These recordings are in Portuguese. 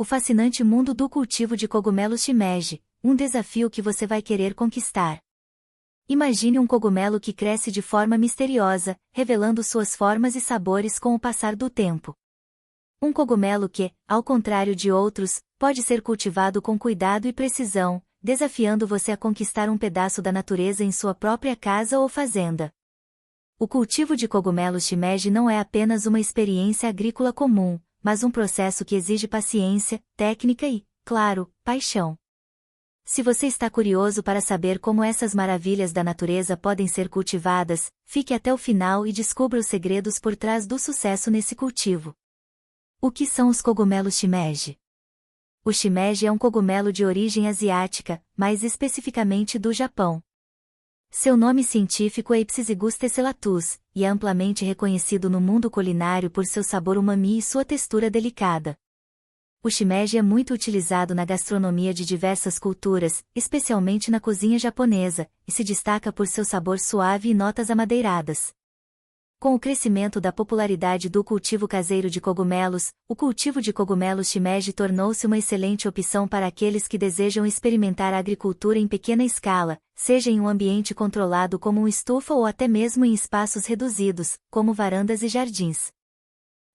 O fascinante mundo do cultivo de cogumelos shimeji, um desafio que você vai querer conquistar. Imagine um cogumelo que cresce de forma misteriosa, revelando suas formas e sabores com o passar do tempo. Um cogumelo que, ao contrário de outros, pode ser cultivado com cuidado e precisão, desafiando você a conquistar um pedaço da natureza em sua própria casa ou fazenda. O cultivo de cogumelos shimeji não é apenas uma experiência agrícola comum, mas um processo que exige paciência, técnica e, claro, paixão. Se você está curioso para saber como essas maravilhas da natureza podem ser cultivadas, fique até o final e descubra os segredos por trás do sucesso nesse cultivo. O que são os cogumelos shimeji? O shimeji é um cogumelo de origem asiática, mais especificamente do Japão. Seu nome científico é Ipsizygus tessellatus, e é amplamente reconhecido no mundo culinário por seu sabor umami e sua textura delicada. O shimeji é muito utilizado na gastronomia de diversas culturas, especialmente na cozinha japonesa, e se destaca por seu sabor suave e notas amadeiradas. Com o crescimento da popularidade do cultivo caseiro de cogumelos, o cultivo de cogumelos shimeji tornou-se uma excelente opção para aqueles que desejam experimentar a agricultura em pequena escala, seja em um ambiente controlado como uma estufa ou até mesmo em espaços reduzidos, como varandas e jardins.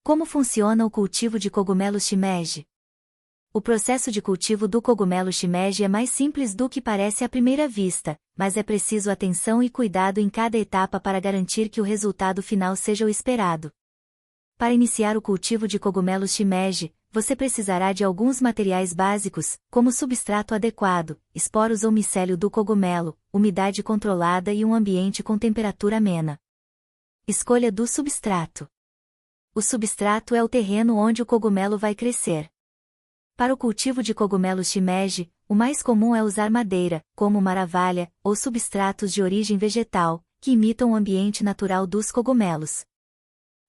Como funciona o cultivo de cogumelos shimeji? O processo de cultivo do cogumelo shimeji é mais simples do que parece à primeira vista, mas é preciso atenção e cuidado em cada etapa para garantir que o resultado final seja o esperado. Para iniciar o cultivo de cogumelos shimeji, você precisará de alguns materiais básicos, como substrato adequado, esporos ou micélio do cogumelo, umidade controlada e um ambiente com temperatura amena. Escolha do substrato. O substrato é o terreno onde o cogumelo vai crescer. Para o cultivo de cogumelos shimeji, o mais comum é usar madeira, como maravalha, ou substratos de origem vegetal, que imitam o ambiente natural dos cogumelos.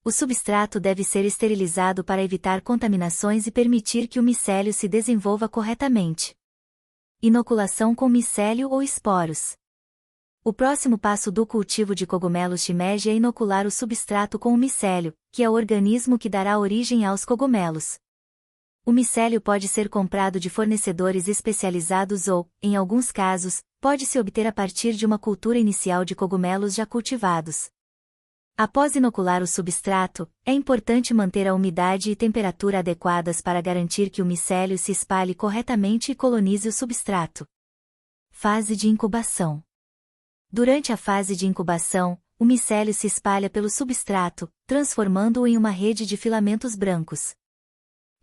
O substrato deve ser esterilizado para evitar contaminações e permitir que o micélio se desenvolva corretamente. Inoculação com micélio ou esporos. O próximo passo do cultivo de cogumelos shimeji é inocular o substrato com o micélio, que é o organismo que dará origem aos cogumelos. O micélio pode ser comprado de fornecedores especializados ou, em alguns casos, pode-se obter a partir de uma cultura inicial de cogumelos já cultivados. Após inocular o substrato, é importante manter a umidade e temperatura adequadas para garantir que o micélio se espalhe corretamente e colonize o substrato. Fase de incubação. Durante a fase de incubação, o micélio se espalha pelo substrato, transformando-o em uma rede de filamentos brancos.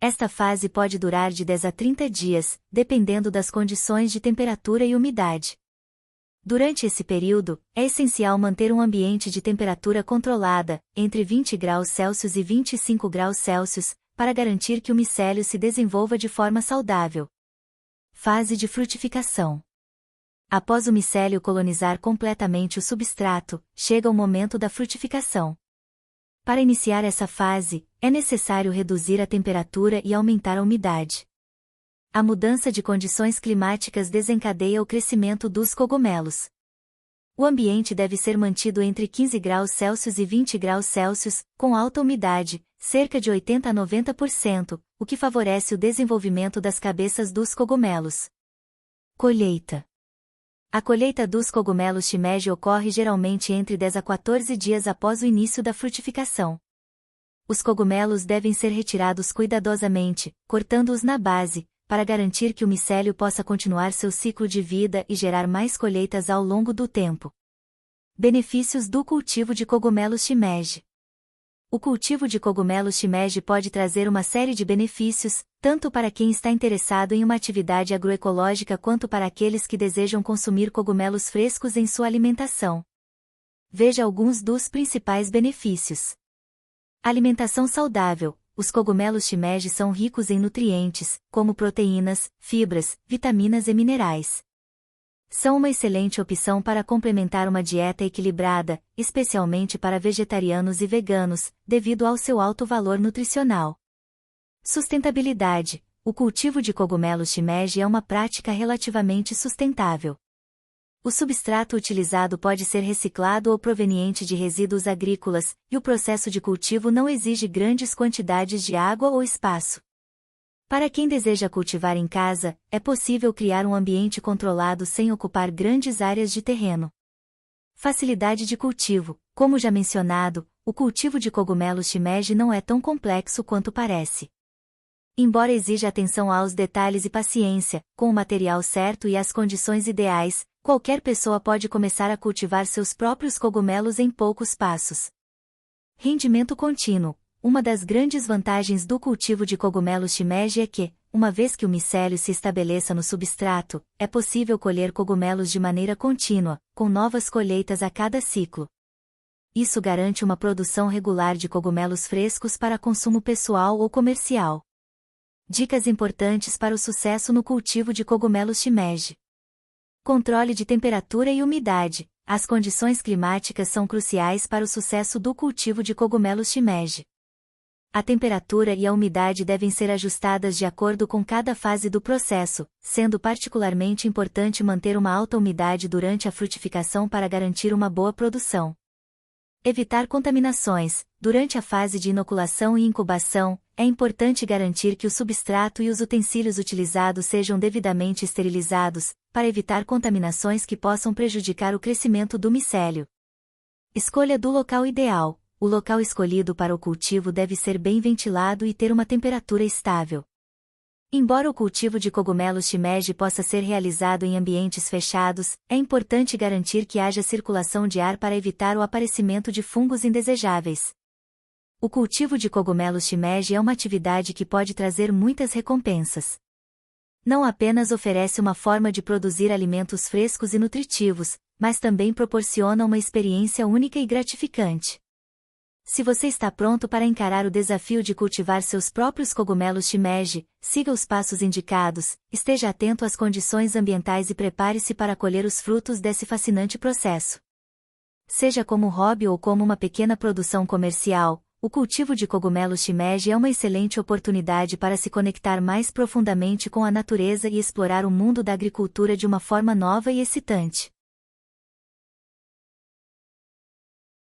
Esta fase pode durar de 10 a 30 dias, dependendo das condições de temperatura e umidade. Durante esse período, é essencial manter um ambiente de temperatura controlada, entre 20 graus Celsius e 25 graus Celsius, para garantir que o micélio se desenvolva de forma saudável. Fase de frutificação. Após o micélio colonizar completamente o substrato, chega o momento da frutificação. Para iniciar essa fase, é necessário reduzir a temperatura e aumentar a umidade. A mudança de condições climáticas desencadeia o crescimento dos cogumelos. O ambiente deve ser mantido entre 15 graus Celsius e 20 graus Celsius, com alta umidade, cerca de 80 a 90%, o que favorece o desenvolvimento das cabeças dos cogumelos. Colheita. A colheita dos cogumelos shimeji ocorre geralmente entre 10 a 14 dias após o início da frutificação. Os cogumelos devem ser retirados cuidadosamente, cortando-os na base, para garantir que o micélio possa continuar seu ciclo de vida e gerar mais colheitas ao longo do tempo. Benefícios do cultivo de cogumelos shimeji. O cultivo de cogumelos shimeji pode trazer uma série de benefícios, tanto para quem está interessado em uma atividade agroecológica quanto para aqueles que desejam consumir cogumelos frescos em sua alimentação. Veja alguns dos principais benefícios. Alimentação saudável. Os cogumelos shimeji são ricos em nutrientes, como proteínas, fibras, vitaminas e minerais. São uma excelente opção para complementar uma dieta equilibrada, especialmente para vegetarianos e veganos, devido ao seu alto valor nutricional. Sustentabilidade. O cultivo de cogumelos shimeji é uma prática relativamente sustentável. O substrato utilizado pode ser reciclado ou proveniente de resíduos agrícolas, e o processo de cultivo não exige grandes quantidades de água ou espaço. Para quem deseja cultivar em casa, é possível criar um ambiente controlado sem ocupar grandes áreas de terreno. Facilidade de cultivo. Como já mencionado, o cultivo de cogumelos shimeji não é tão complexo quanto parece. Embora exija atenção aos detalhes e paciência, com o material certo e as condições ideais, qualquer pessoa pode começar a cultivar seus próprios cogumelos em poucos passos. Rendimento contínuo. Uma das grandes vantagens do cultivo de cogumelos shimeji é que, uma vez que o micélio se estabeleça no substrato, é possível colher cogumelos de maneira contínua, com novas colheitas a cada ciclo. Isso garante uma produção regular de cogumelos frescos para consumo pessoal ou comercial. Dicas importantes para o sucesso no cultivo de cogumelos shimeji. Controle de temperatura e umidade. As condições climáticas são cruciais para o sucesso do cultivo de cogumelos shimeji. A temperatura e a umidade devem ser ajustadas de acordo com cada fase do processo, sendo particularmente importante manter uma alta umidade durante a frutificação para garantir uma boa produção. Evitar contaminações. Durante a fase de inoculação e incubação, é importante garantir que o substrato e os utensílios utilizados sejam devidamente esterilizados, para evitar contaminações que possam prejudicar o crescimento do micélio. Escolha do local ideal. O local escolhido para o cultivo deve ser bem ventilado e ter uma temperatura estável. Embora o cultivo de cogumelos shimeji possa ser realizado em ambientes fechados, é importante garantir que haja circulação de ar para evitar o aparecimento de fungos indesejáveis. O cultivo de cogumelos shimeji é uma atividade que pode trazer muitas recompensas. Não apenas oferece uma forma de produzir alimentos frescos e nutritivos, mas também proporciona uma experiência única e gratificante. Se você está pronto para encarar o desafio de cultivar seus próprios cogumelos shimeji, siga os passos indicados, esteja atento às condições ambientais e prepare-se para colher os frutos desse fascinante processo. Seja como hobby ou como uma pequena produção comercial, o cultivo de cogumelos shimeji é uma excelente oportunidade para se conectar mais profundamente com a natureza e explorar o mundo da agricultura de uma forma nova e excitante.